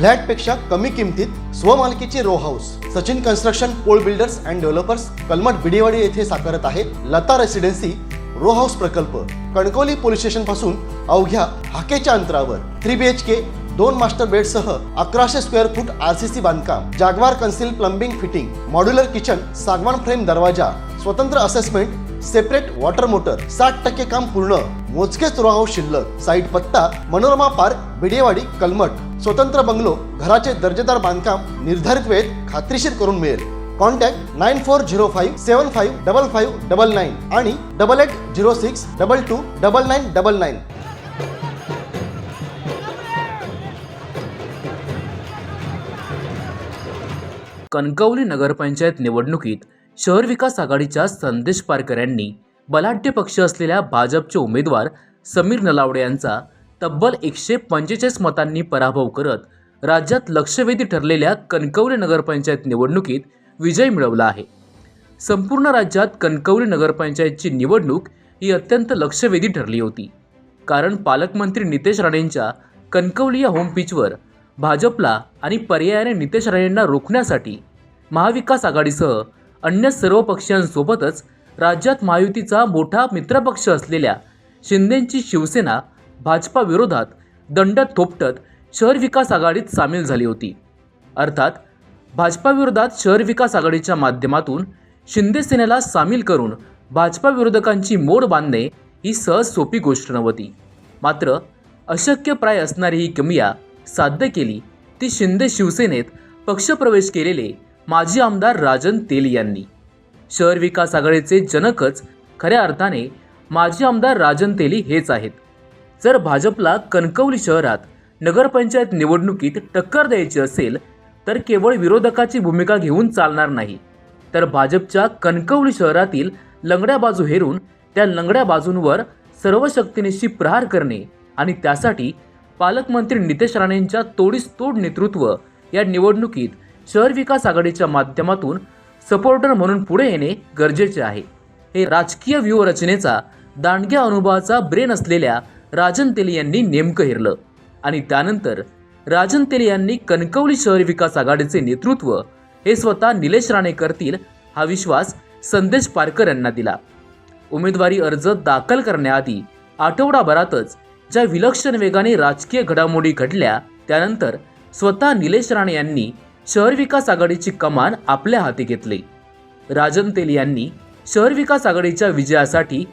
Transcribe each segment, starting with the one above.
फ्लॅटपेक्षा कमी किमतीत स्वमालकीचे रो हाऊस सचिन कन्स्ट्रक्शन पोल builders and developers Kalamath Bidewadi येथे साकारत आहे लता रेसिडेन्सी रो हाऊस प्रकल्प। कणकवली पोलीस स्टेशन पासून अवघ्या हाकेच्या अंतरावर 3 BHK 2 मास्टर बेड सह 1100 स्क्वेअर फूट RCC बांधकाम, जागवार concealed plumbing fitting, modular kitchen, सागवान फ्रेम दरवाजा, स्वतंत्र असेसमेंट, सेपरेट वॉटर मोटर, 60% काम पूर्ण, मोजकेच रो हाऊस शिल्लक। साईट पत्ता मनोरमा पार्क बिडेवाडी कलमठ। स्वतंत्र बंगलो, घराचे दर्जेदार बांधकाम निर्धारित वेळेत खात्रीशीर करून मिळेल। कॉन्टॅक्ट 9405755599 आणि 8806229999। कणकवली नगरपंचायत निवडणुकीत शहर विकास आघाडीच्या संदेश पारकर यांनी बलाढ्य पक्ष असलेल्या भाजपचे उमेदवार समीर नलावडे यांचा तब्बल 145 मतांनी पराभव करत राज्यात लक्षवेधी ठरलेल्या कणकवली नगरपंचायत निवडणुकीत विजय मिळवला आहे। संपूर्ण राज्यात कणकवली नगरपंचायतची निवडणूक ही अत्यंत लक्षवेधी ठरली होती, कारण पालकमंत्री नितेश राणेंच्या कणकवली या होम पिचवर भाजपला आणि पर्यायाने नितेश राणेंना रोखण्यासाठी महाविकास आघाडीसह अन्य सर्व पक्षांसोबतच राज्यात महायुतीचा मोठा मित्रपक्ष असलेल्या शिंदेंची शिवसेना भाजपा विरोधात दंड थोपटत शहर विकास आघाडीत सामील झाली होती। अर्थात भाजपा विरोधात शहर विकास आघाडीच्या माध्यमातून शिंदे सेनेला सामील करून भाजपा विरोधकांची मोड बांधणे ही सहज सोपी गोष्ट नव्हती। मात्र अशक्यप्राय असणारी ही किमया साध्य केली ती शिंदे शिवसेनेत पक्षप्रवेश केलेले माजी आमदार राजन तेली यांनी। शहर विकास आघाडीचे जनकच खऱ्या अर्थाने माजी आमदार राजन तेली हेच आहेत। जर भाजपला कणकवली शहरात नगरपंचायत निवडणुकीत टक्कर द्यायची असेल तर केवळ विरोधकाची भूमिका घेऊन चालणार नाही, तर भाजपच्या कणकवली शहरातील लंगड्या बाजू हेरून त्या लंगड्या बाजूंवर सर्व शक्तीनिशी प्रहार करणे आणि त्यासाठी पालकमंत्री नितेश राणेंच्या तोडीस तोड नेतृत्व या निवडणुकीत शहर विकास आघाडीच्या माध्यमातून सपोर्टर म्हणून पुढे येणे गरजेचे आहे। हे राजकीय व्यूहरचनेचा दांडग्या अनुभवाचा ब्रेन असलेल्या राजन तेली यांनी नेमकं हेरलं आणि त्यानंतर राजन तेली यांनी कणकवली शहर विकास आघाडीचे नेतृत्व हे स्वतः निलेश राणे करतील हा विश्वास संदेश पारकर यांना दिला। उमेदवारी अर्ज दाखल करण्याआधी आठवडाभरातच ज्या विलक्षण वेगाने राजकीय घडामोडी घडल्या त्यानंतर स्वतः निलेश राणे यांनी शहर विकास आघाडीची कमान आपल्या हाती घेतली। राजन तेली यांनी शहर विकास आघाडीच्या विजयासाठी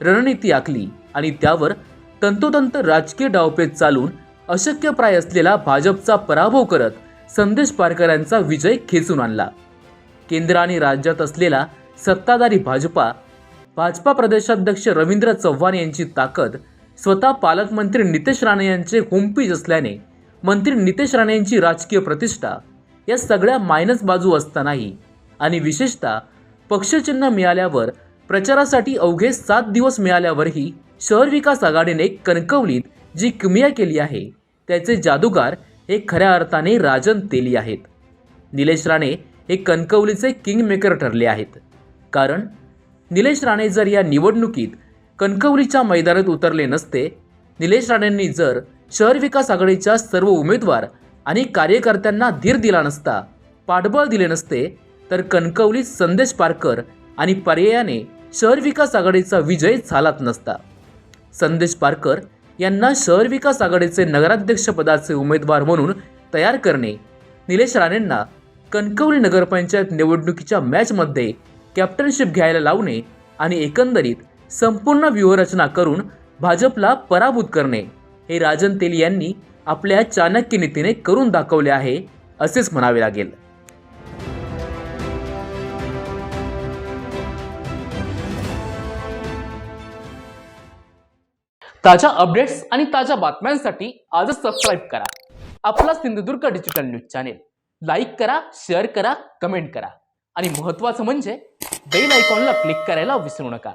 रणनीती आखली आणि त्यावर तंतोतंत राजकीय डावपेच चालून अशक्यप्राय असलेला भाजपचा पराभव करत संदेश पारकर यांचा विजय खेचून आणला। केंद्र आणि राज्यात असलेला सत्ताधारी भाजपा प्रदेशाध्यक्ष रवींद्र चव्हाण यांची ताकद, स्वतः पालकमंत्री नितेश राणे यांचे होमपेज असल्याने मंत्री नितेश राणे यांची राजकीय प्रतिष्ठा या सगळ्या मायनस बाजू असतानाही आणि विशेषतः पक्षचिन्ह मिळाल्यावर प्रचारासाठी अवघे 7 दिवस मिळाल्यावरही शहर विकास आघाडीने कणकवलीत जी किमया केली आहे त्याचे जादूगार हे खऱ्या अर्थाने राजन तेली आहेत। निलेश राणे हे कणकवलीचे किंगमेकर ठरले आहेत, कारण निलेश राणे जर या निवडणुकीत कणकवलीच्या मैदानात उतरले नसते, निलेश राणेंनी जर शहर विकास आघाडीच्या सर्व उमेदवार आणि कार्यकर्त्यांना धीर दिला नसता, पाठबळ दिले नसते, तर कणकवलीत संदेश पारकर आणि पर्यायाने शहर विकास आघाडीचा विजय झालाच नसता। संदेश पारकर यांना शहर विकास आघाडीचे नगराध्यक्षपदाचे उमेदवार म्हणून तयार करणे, निलेश राणेंना कणकवली नगरपंचायत निवडणुकीच्या मॅचमध्ये कॅप्टनशिप घ्यायला लावणे आणि एकंदरीत संपूर्ण व्यूहरचना करून भाजपला पराभूत करणे हे राजन तेली यांनी आपल्या चाणक्य नीतीने करून दाखवले आहे असेच म्हणावे लागेल। ताज्या अपडेट्स आणि ताज्या बातम्यांसाठी आजच सबस्क्राईब करा आपला Sindhudurg digital news channel. Like करा, शेअर करा, कमेंट करा आणि महत्त्वाचं म्हणजे बेल आयकॉनला क्लिक करायला विसरू नका।